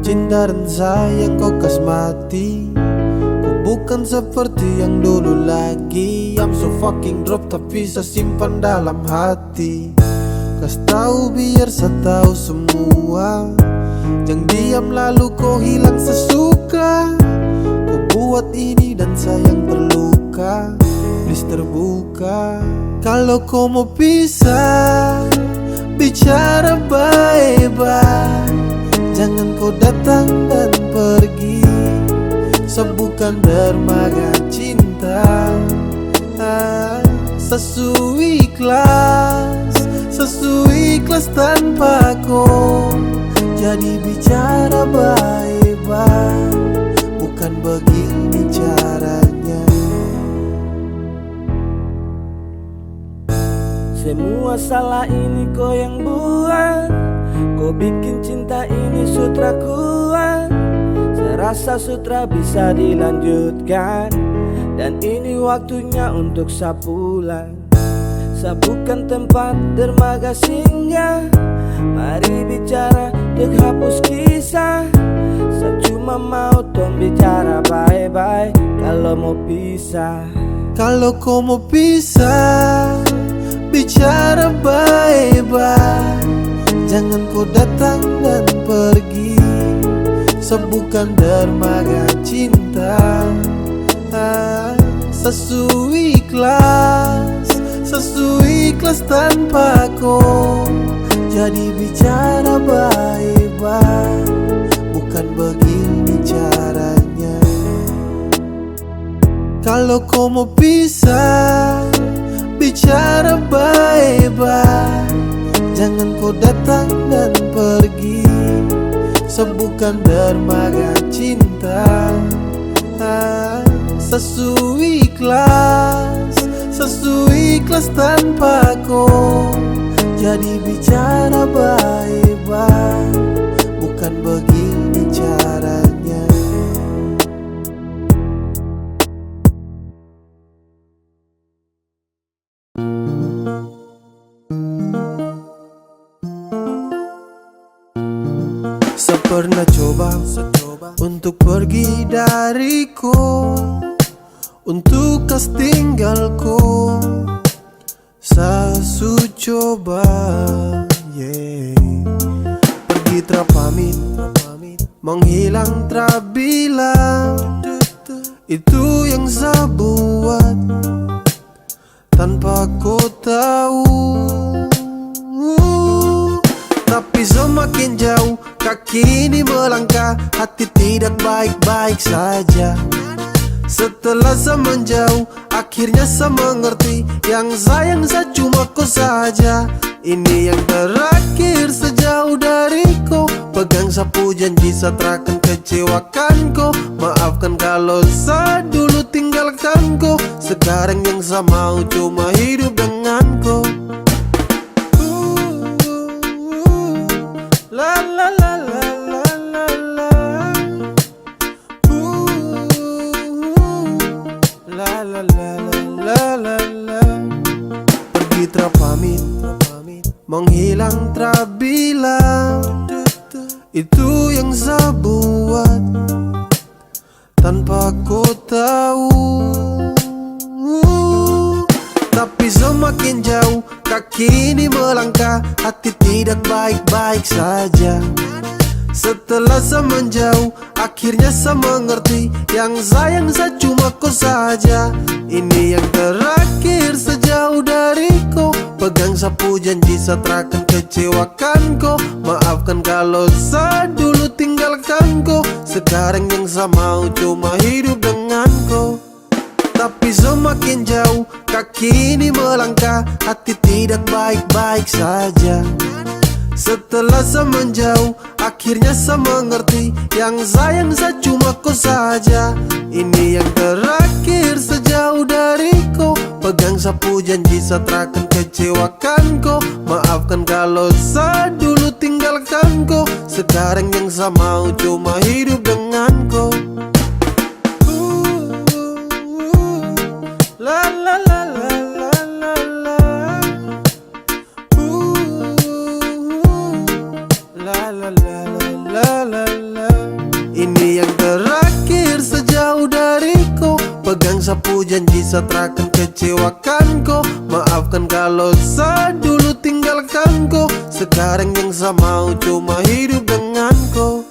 Cinta dan sayang kau kas mati. Kau bukan seperti yang dulu lagi. I'm so fucking drop tapi saya simpan dalam hati. Kas tahu biar saya tahu semua. Jangan diam lalu kau hilang sesuka. Kau buat ini dan sayang terluka. Please terbuka. Kalau kau mau pisah, bicara baik-baik. Jangan kau datang dan pergi, sebutkan dermaga cinta. Sesuai ikhlas tanpa kau. Jadi bicara baik-baik, bukan begini caranya. Semua salah ini kau yang buat. Kau bikin cinta ini sutra kuat. Saya rasa sutra bisa dilanjutkan, dan ini waktunya untuk saya pulang. Saya bukan tempat dermaga singgah. Mari bicara untuk hapus kisah. Saya cuma mau tong bicara baik-baik. Kalau mau pisah, kalau kau mau pisah, bicara baik-baik. Jangan kau datang dan pergi, sebutkan dermaga cinta. Sesuai ikhlas tanpa kau. Jadi bicara baik-baik, bukan begini caranya. Kalau kau mau pisah, bicara baik-baik. Jangan kau datang dan pergi, sebutkan dermaga cinta. Sesuai ikhlas tanpa kau. Jadi bicara baik-baik, bukan begini caranya. Saya pernah coba untuk pergi dariku, untuk kas tinggalku. Saya coba, pergi terpamit, menghilang terbilang. Itu yang saya buat tanpa kau tahu. Tapi semakin jauh kaki ini melangkah, hati tidak baik-baik saja. Setelah saya menjauh, akhirnya saya mengerti, yang sayang saya cuma kau saja. Ini yang terakhir sejauh dariku. Pegang sapu janji saya takkan kecewakan kau. Maafkan kalau saya dulu tinggalkan kau. Sekarang yang saya mau cuma hidup dengan kau. La la la la la la la. La la la la la la. Pergi terpamit, menghilang terbilang. Itu yang saya buat tanpa kau tahu. Tapi semakin jauh kaki ini melangkah, hati tidak baik-baik saja. Setelah saya menjauh, akhirnya saya mengerti, yang sayang saya cuma kau saja. Ini yang terakhir sejauh dariku. Pegang sapu janji saya takkan kecewakan kau. Maafkan kalau saya dulu tinggalkan kau. Sekarang yang saya mau cuma hidup dengan kau. Tapi semakin jauh kaki ini melangkah, hati tidak baik-baik saja. Setelah saya menjauh, akhirnya saya mengerti, yang sayang saya cuma kau saja. Ini yang terakhir sejauh dariku. Pegang sapu janji saya takkan kecewakan kau. Maafkan kalau saya dulu tinggalkan kau. Sekarang yang saya mau cuma hidup dengan kau. La la la la la la la. La la la la la la. Ini yang terakhir sejauh dariku. Pegang sapu janji saya takkan kecewakan kau. Maafkan kalau saya dulu tinggalkan kau. Sekarang yang saya mau cuma hidup dengan kau.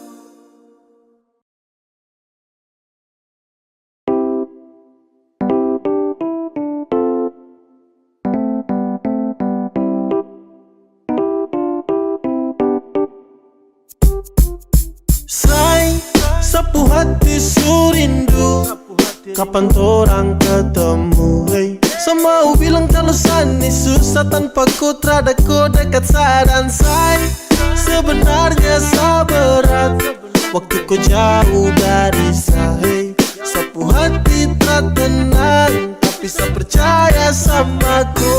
surindu, kapan torang ketemu, hey. Semau bilang kalau sani susah tanpa ku terada ku dekat sa dan say. Sebenarnya sa berat waktu ku jauh dari sa, hey. Sapu hati tak tenang tapi sa percaya sama ku.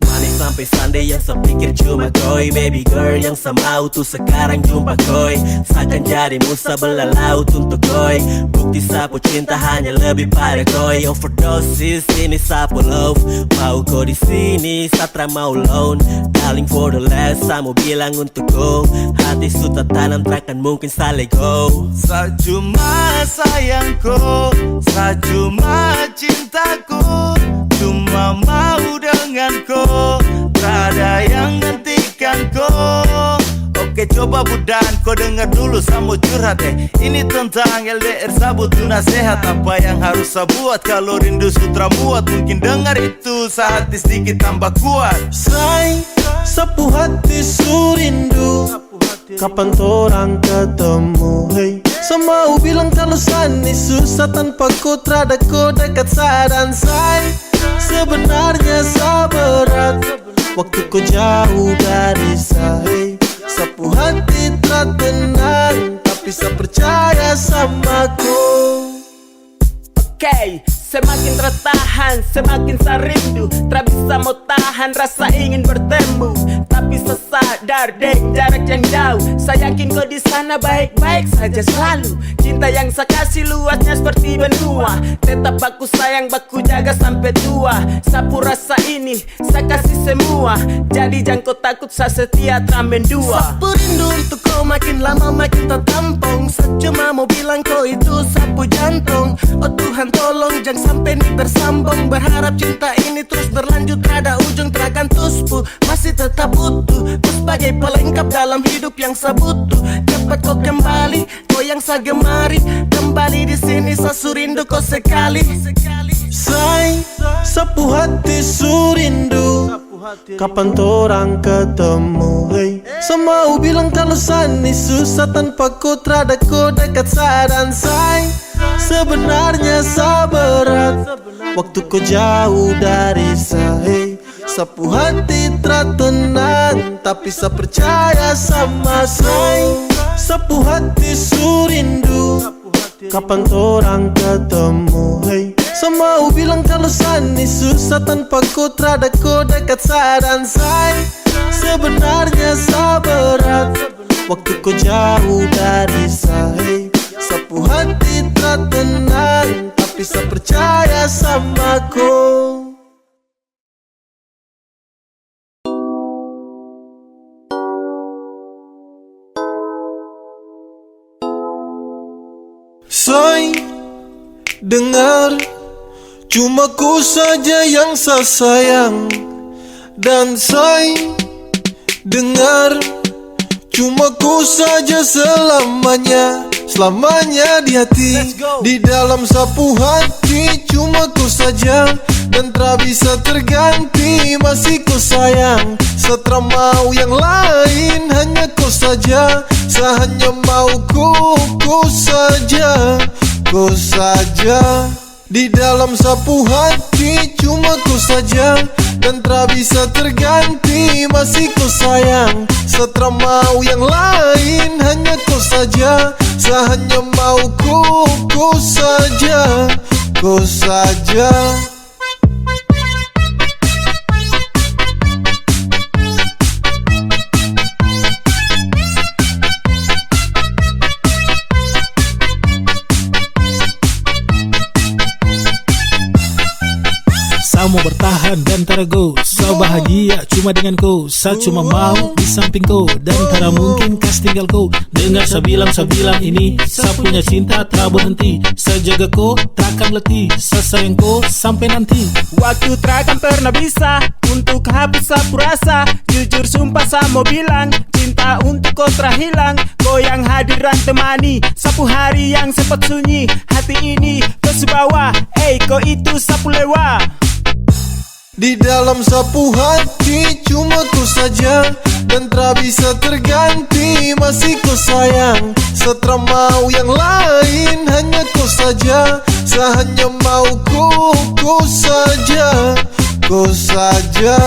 Manis sampai Sunday yang sepikir cuma koi. Baby girl yang semau tuh sekarang jumpa koi. Seakan jadi musa belah laut untuk koi. Bukti sapu cinta hanya lebih pada koi. Overdosis ini sapu love. Mau kau di sini satra mau loan. Darling for the last saya mau bilang untuk kau. Hati sudah tanam takkan mungkin sa let go. Sa cuma sayangku, sa cuma cintaku, cuma mau denganku, tak ada yang hentikanku. Oke coba budan, kau dengar dulu saya mau curhat Ini tentang LDR sabut tuh nasihat. Apa yang harus saya buat kalau rindu sutra muat. Mungkin dengar itu saat hati sedikit tambah kuat. Say, sapu hati surindu, kapan torang ketemu, hey. Semau bilang kalau sani susah tanpa ku terada ku dekat sa dan say. Sebenarnya sa berat waktu ku jauh dari sa, hey. Sapu hati tak tenang tapi sa percaya sama ku. Okay, semakin tertahan, semakin saya rindu. Tak bisa mau tahan rasa ingin bertemu. Tapi saya sadar dek jarak yang jauh. Saya yakin kau di sana baik-baik saja selalu. Cinta yang saya kasih luasnya seperti benua. Tetap aku sayang, aku jaga sampai tua. Sapu rasa ini saya kasih semua. Jadi jangan kau takut, saya setia teramen dua. Sapu rindu untuk kau makin lama makin tertampung. Saya cuma mau bilang kau itu sapu jantung. Oh Tuhan tolong jangan sampai ini bersambung. Berharap cinta ini terus berlanjut, ada ujung terakan tuspu. Masih tetap utuh, kau sebagai pelengkap dalam hidup yang saya butuh. Cepat kau kembali, kau yang saya gemari. Kembali di sini saya surindu kau sekali. Say, sapu hati surindu, kapan torang ketemu, hey. Semau bilang kalau sani susah tanpa ku terada ku dekat sa dan say. Sebenarnya sa berat waktu ku jauh dari sa, hey. Sapu hati tak tenang tapi sa percaya sama say. Sapu hati surindu, kapan torang ketemu, hey. Semau bilang kalau sani susah tanpa ku terada ku dekat sa dan say. Sebenarnya sa berat waktu ku jauh dari sa, hey. Sapu hati tak tenang tapi sa percaya sama ku. Say, dengar, cuma ku saja yang saya sayang. Dan say, dengar, cuma ku saja selamanya. Selamanya di hati, di dalam sapu hati. Cuma ku saja dan tak bisa terganti. Masih ku sayang, setelah mau yang lain. Hanya ku saja, saya hanya mau ku saja. Ku saja di dalam sapu hati. Cuma ku saja dan tak bisa terganti. Masih ku sayang, setelah mau yang lain. Hanya ku saja, saya hanya mau ku saja. Ku saja. Saya mau bertahan dan terago. Saya bahagia cuma dengan kau. Saya cuma mau di samping kau dan tak mungkin kas tinggal kau. Dengar saya bilang ini saya punya cinta tak berhenti. Saya jaga kau takkan letih. Saya sayang kau sampai nanti. Waktu takkan pernah bisa untuk habis sapu rasa. Jujur sumpah saya mau bilang cinta untuk kau terhilang. Kau yang hadiran temani sapu hari yang sempat sunyi. Hati ini terus bawa, kau itu sapu lewa. Di dalam sapu hati cuma ku saja, dan tak bisa terganti, masih ku sayang. Setelah mau yang lain hanya ku saja, sehanya mau ku saja, ku saja.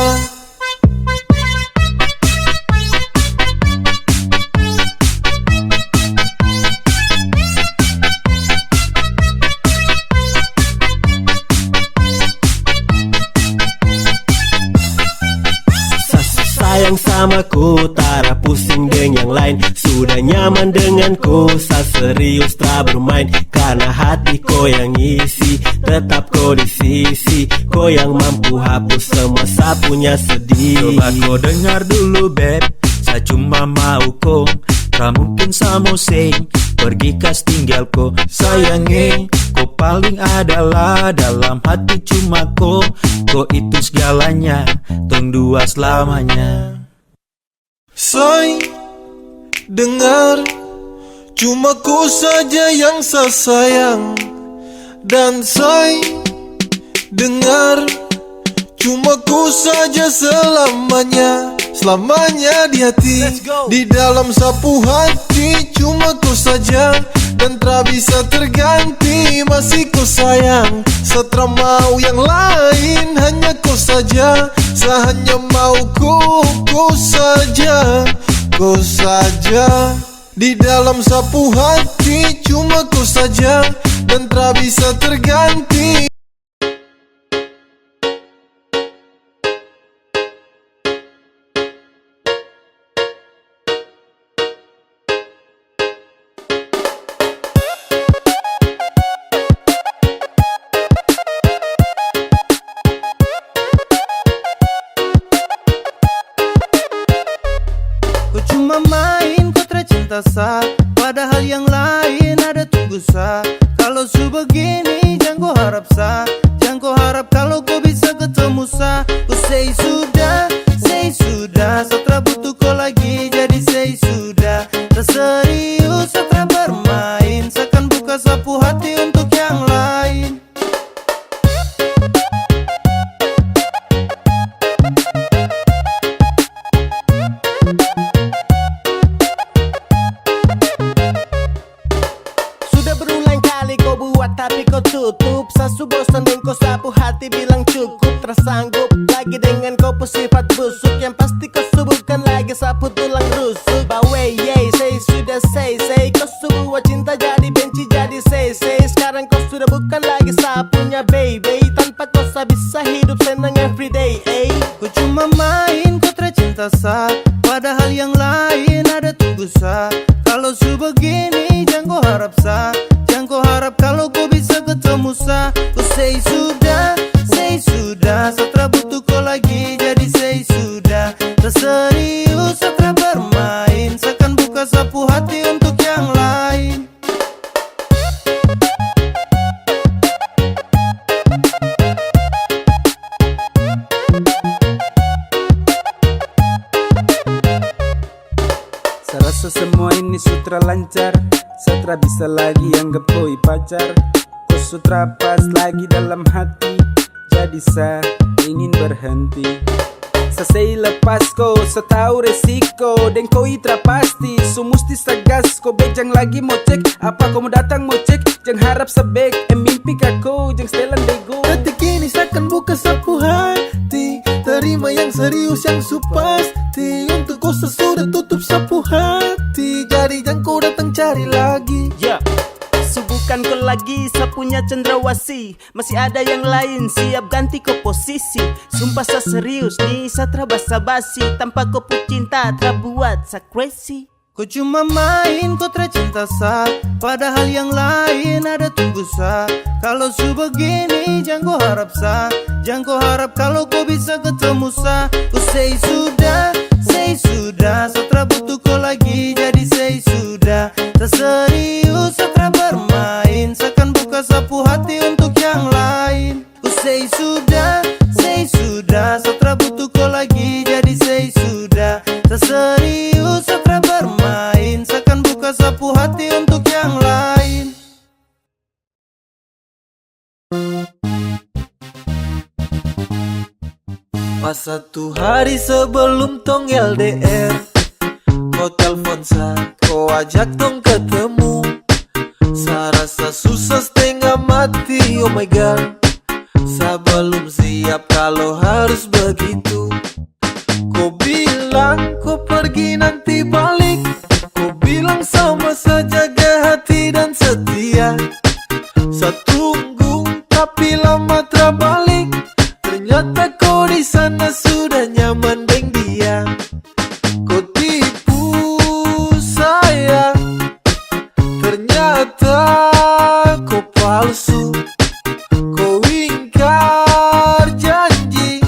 Sayang sama ku, tara pusing dengan yang lain. Sudah nyaman denganku, sa serius tak bermain. Karena hati ko yang isi, tetap ko di sisi. Ko yang mampu hapus semua sa punya sedih. Coba ko dengar dulu beb, sa cuma mau ko. Tak mungkin sa mau say, pergi kas tinggal ko. Sayangi, ko paling adalah dalam hati cuma ko. Ko itu segalanya, tong dua selamanya. Say, dengar, cuma ku saja yang saya sayang. Dan say, dengar, cuma ku saja selamanya. Selamanya di hati, di dalam sapu hati cuma ku saja, dan tak bisa terganti, masih ku sayang. Setelah mau yang lain hanya ku saja, sehanya mau ku saja, ku saja. Di dalam sapu hati cuma ku saja, dan tak bisa terganti. Cuma main kau tercinta sa, padahal yang lain ada tunggu sa. Kalau su begini jangan kau harap sa, jangan kau harap kalau kau bisa ketemu sa. Ku say sudah, setelah butuh kau lagi, jadi say sudah. Tak serius setelah bermain, seakan buka sapu hati untuk yang lain. Tapi kau tutup, sasu bosan dan kau sapu hati bilang cukup. Tersanggup lagi dengan kau sifat busuk, yang pasti kau subuhkan lagi sapu tulang rusuk. Bawe yey, say sudah say kau sebuah cinta jadi benci jadi say. Sekarang kau sudah bukan lagi sapunya baby, tanpa kau bisa hidup senang everyday. Ku cuma main kau tercinta sa, padahal yang lain ada tunggu sa. Kalau su begini jangan kau harap sa, jangan kau harap kalau kau bisa ketemu sa. Ku say sudah, setelah butuh kau lagi, jadi say sudah. Tak serius setelah bermain, seakan buka sapu hati untuk yang lain. Serasa semua ini sutra lancar, setra bisa lagi anggap koi pacar. Kau sutra pas lagi dalam hati, jadi saya ingin berhenti. Selesai lepas kau, setahu resiko, dan kau itra pasti. So musti sagas, kau bejang lagi mau cek. Apa kau mau datang mau cek, jangan harap sebek. Mimpi kau, jangan setelan bego. Detik ini seakan buka sapu hati, terima yang serius yang su pasti. Untuk kau sesudah tutup sapu hati, jadi jangan kau datang cari lagi. Subuhkan kau lagi sapunya cendrawasih, masih ada yang lain siap ganti kau posisi. Sumpah sa serius nih, sa tra basa-basi, tanpa kau cinta tra buat sa crazy. Kau cuma main kau tercinta sa, padahal yang lain ada tunggu sa. Kalau su begini jangan kau harap sa, jangan kau harap kalau kau bisa ketemu sa. Ku say sudah, setelah butuh kau lagi, jadi say sudah. Tak serius setelah bermain, seakan buka sapu hati untuk yang lain. Ku say sudah, setelah butuh kau lagi, jadi say sudah. Tak serius setelah bermain, seakan buka sapu hati untuk yang lain. Pas satu hari sebelum tong LDR, kau telpon kau ajak tong ketemu. Sa rasa susah setengah mati, oh my god. Sa belum siap kalau harus begitu. Kau bilang kau pergi nanti balik. Kau bilang sama saja jaga hati dan setia. Sa tunggu tapi lama terbalik. Ternyata kau di sana sudah nyaman dengan dia. Kau tipu saya. Ternyata kau palsu. Kau ingkar janji.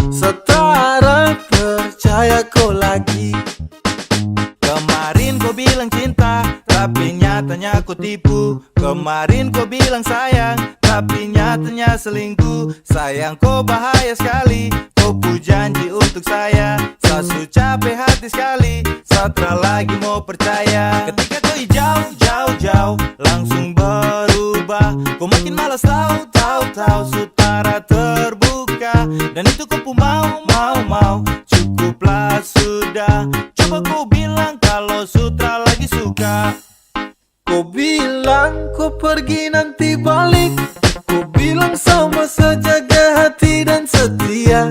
Setara percaya kau lagi. Kemarin kau bilang cinta, tapi nyatanya kau tipu. Kemarin kau bilang sayang, tapi nyatanya selingkuh. Sayang kau bahaya sekali, kau pu janji untuk saya. Saya su capek hati sekali, saya tak lagi mau percaya. Ketika kau jauh, langsung berubah. Kau makin malas tahu, sutara terbuka. Dan itu kau pu mau, cukuplah sudah. Coba kau bilang kalau sutra lagi suka. Kau bilang kau pergi nanti balik. Kau bilang sama saja jaga hati dan setia.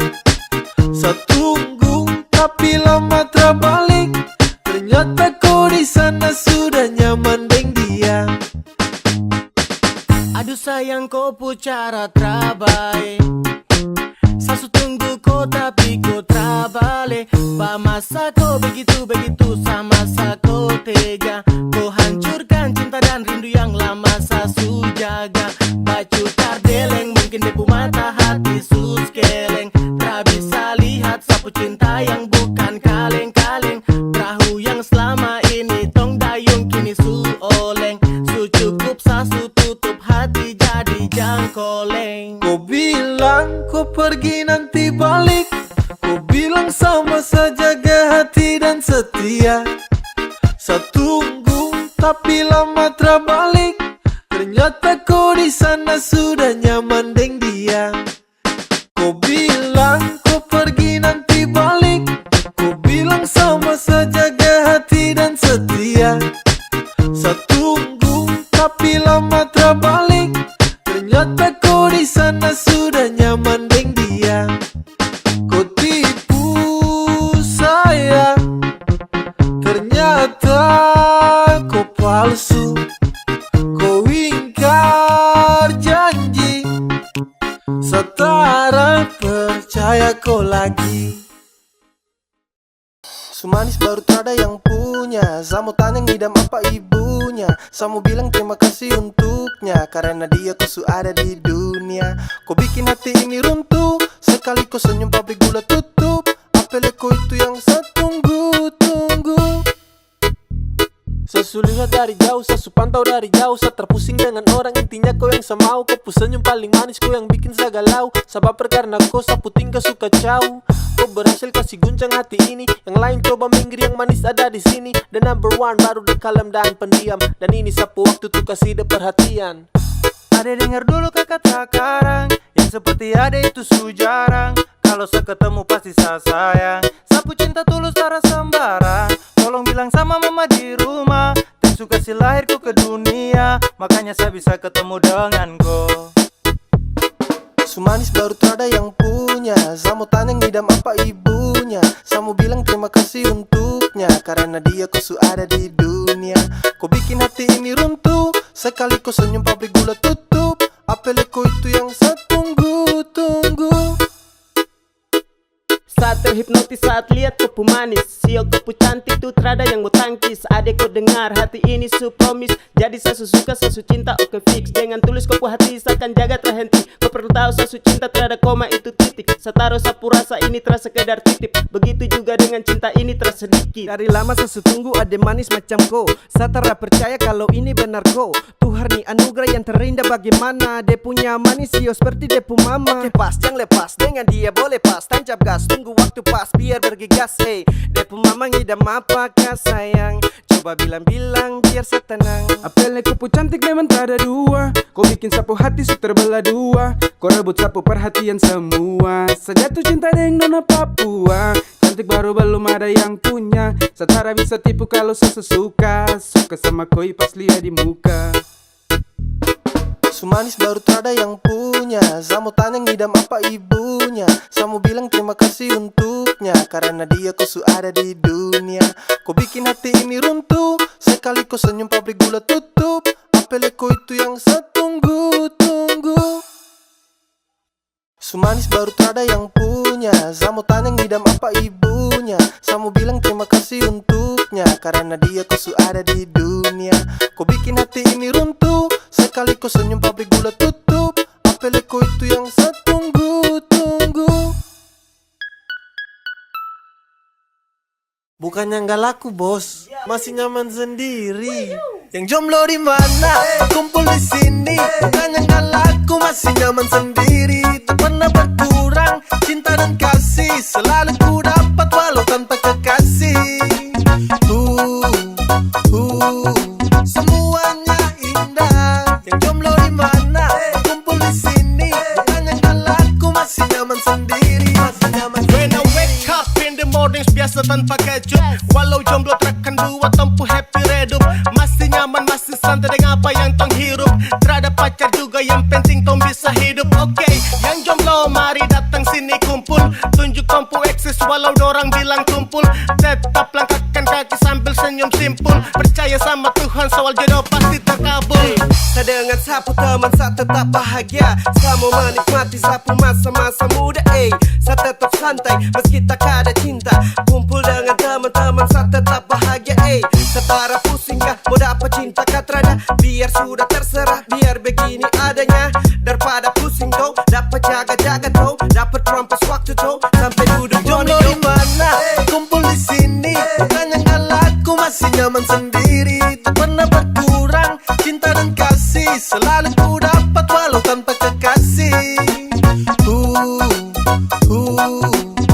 Sa tunggu tapi lama terbalik. Ternyata kau di sana sudah nyaman dengan dia. Aduh sayang kau pu cara terbaik. Sasu tunggu kau tapi kau terbalik. Pa masa kau begitu sama sa kau tega. Kau hancurkan cinta dan rindu yang lama sasu jaga. Baju tardeleng mungkin depu mata hati sus keleng. Tak bisa lihat sapu cinta yang bukan kaleng-kaleng. Perahu yang selama ini tong dayung kini su oleng. Su cukup sasu tutup hati jadi jangkoleng. Kau bilang kau pergi nanti balik. Kau bilang sama saja jaga hati dan setia. Sa tunggu tapi lama terbalik. Ternyata kau di sana sudah nyaman dengan dia. Kau bilang kau pergi nanti balik. Kau bilang sama saja jaga hati dan setia. Sa tunggu tapi lama terbalik. Ternyata kau di sana sudah nyaman dengan dia. Kau tipu saya. Ternyata kau palsu. Kau ingkar janji. Setara percaya kau lagi. Sumanis baru ada yang punya. Samu tanya ngidam apa ibunya. Samu bilang terima kasih untuknya. Karena dia kau su ada di dunia. Kau bikin hati ini runtuh. Sekali kau senyum pabrik gula tutup. Apel kau itu yang saya tunggu. Sesu lihat dari jauh, sesu pantau dari jauh. Saya terpusing dengan orang, intinya kau yang saya mau. Kau senyum paling manis, kau yang bikin saya galau. Sebab karena kau sapu tingkah suka kacau. Kau berhasil kasih guncang hati ini. Yang lain coba minggir, yang manis ada di sini. The number one baru the kalem dan pendiam. Dan ini sapu waktu tuh kasih de perhatian. Ade dengar dulu kakak sekarang. Yang seperti ade itu su jarang. Kalau saya ketemu pasti saya sayang. Sapu cinta tulus darah sembarang. Tolong bilang sama mama di rumah. Tentu kasih lahirku ke dunia. Makanya saya bisa ketemu dengan kau. Sumanis baru ada yang punya. Samu tanya ngidam apa ibunya. Samu bilang terima kasih untuknya. Karena dia kau su ada di dunia. Kau bikin hati ini runtuh. Sekali kau senyum pabrik gula tutup. Apel kau itu yang saya tunggu. Saat terhipnotis saat lihat kau manis. Sio kau cantik tuh terada yang mau tangkis. Adek kau dengar hati ini su promise. Jadi saya suka saya cinta oke fix. Dengan tulus kau hati saya akan jaga terhenti. Kau perlu tahu saya cinta terada koma itu titik. Saya taruh sapu rasa ini terasa sekedar titip. Begitu juga dengan cinta ini terasa sedikit. Dari lama saya tunggu ada manis macam kau. Saya tak percaya kalau ini benar kau. Tuhan nih anugerah yang terindah bagaimana. Dia punya manis yo seperti dia punya mama. Oke pas jangan lepas dengan dia boleh pas. Tancap gas tunggu waktu pas biar bergegas. Hey dia punya mama ngidam apakah sayang. Coba Coba bilang-bilang biar saya tenang. Apelnya kupu cantik memang tak ada dua. Kau bikin sapu hati su terbelah dua. Kau rebut sapu perhatian semua. Sejatuh cinta dengan nona Papua. Cantik baru belum ada yang punya. Setara bisa tipu kalau sesuka. Suka sama koi pas lihat di muka. Sumanis baru ada yang punya. Samu tanya ngidam apa ibunya. Samu bilang terima kasih untuknya. Karena dia ku ada di dunia. Kau bikin hati ini runtuh. Sekali kau senyum pabrik gula tutup. Apele kau itu yang saya tunggu-tunggu. Sumanis baru ada yang punya. Samu tanya ngidam apa ibunya. Samu bilang terima kasih untuknya. Karena dia ku ada di dunia. Kau bikin hati ini runtuh. Sekali kau senyum pabrik gula tutup. Apele kau itu yang saya tunggu-tunggu. Bukannya nggak laku bos, masih nyaman sendiri. Yang jomblo di mana? Kumpul di sini. Bukannya nggak laku, masih nyaman sendiri. Tak pernah berkurang cinta dan kasih. Selalu ku dapat walau tanpa kekasih. Semuanya indah. Yang jomblo di mana? Kumpul di sini. Bukannya nggak laku, masih nyaman sendiri. Masih nyaman sendiri. When I wake up in the mornings biasa tanpa kejup. Walau jomblo terkan buat tempuh happy redup. Masih nyaman, masih santai dengan apa yang tong hirup. Terada pacar juga yang penting tong bisa hidup. Oke, yang jomblo mari datang sini kumpul. Tunjuk tompu eksis walau dorang bilang tumpul. Tetap langkahkan kaki sambil senyum simpul. Percaya sama Tuhan soal jodoh pasti terkabul. Saya dengan sapu teman saya tetap bahagia. Saya mau menikmati sapu masa-masa muda. Saya tetap santai meski tak ada cinta. Kumpul dengan teman-teman saya tetap bahagia. Setara pusing kah mau dapat cinta katrada. Biar sudah terserah, biar begini adanya. Daripada pusing kau, dapat jaga-jaga kau. Dapat terompos waktu kau, sampai duduk jomblo di mana? Kumpul di sini. Bukannya nggak laku, masih nyaman sendiri. Tak pernah berkurang cinta dan kasih. Selalu ku dapat walau tanpa kekasih.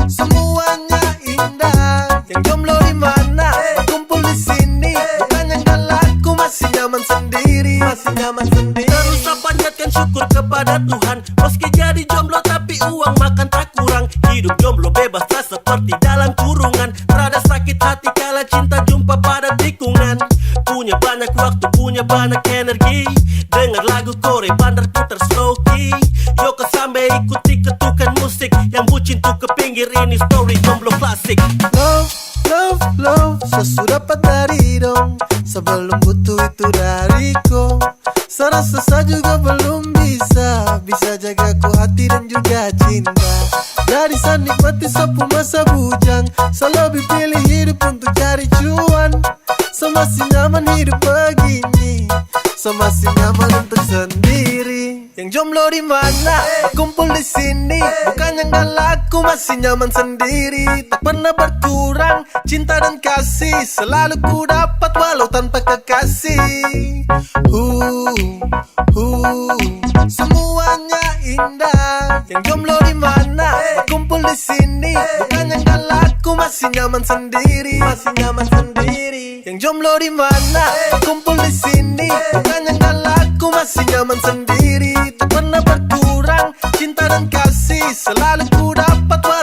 Semuanya indah. Yang jomblo di mana? Kumpul di sini. Bukannya nggak laku, masih nyaman sendiri. Masih nyaman sendiri. Terus panjatkan syukur kepada Tuhan. Meski jadi jomblo tapi uang makan tak kurang. Hidup jomblo bebas tak seperti dalam kurungan. Terada sakit hati kala cinta jumpa pada tikungan. Punya banyak waktu, punya banyak energi. Dengar lagu Korea bandar putar slow key. Yoko sampai ikuti ketukan musik. Yang bucin tuh ke pinggir ini story jomblo klasik. Love, love, love, sesudah dapat dari dong. Sebelum butuh itu dariku. Serasa saya juga belum bisa. Bisa jaga ku hati dan juga cinta. Jadi saya nikmati sapu masa bujang. Saya lebih pilih hidup untuk cari cuan. Saya masih nyaman hidup begini. Saya masih nyaman untuk sendiri. Yang jomblo di mana? Kumpul di sini. Bukannya nggak laku, masih nyaman sendiri. Tak pernah berkurang cinta dan kasih. Selalu ku dapat walau tanpa kekasih. Semuanya indah. Yang jomblo di mana? Kumpul di sini. Bukannya nggak laku, masih nyaman sendiri. Masih nyaman sendiri. Yang jomblo di mana? Kumpul di sini. Bukannya nggak laku, masih nyaman sendiri. Tak pernah berkurang cinta dan kasih. Selalu ku dapat walau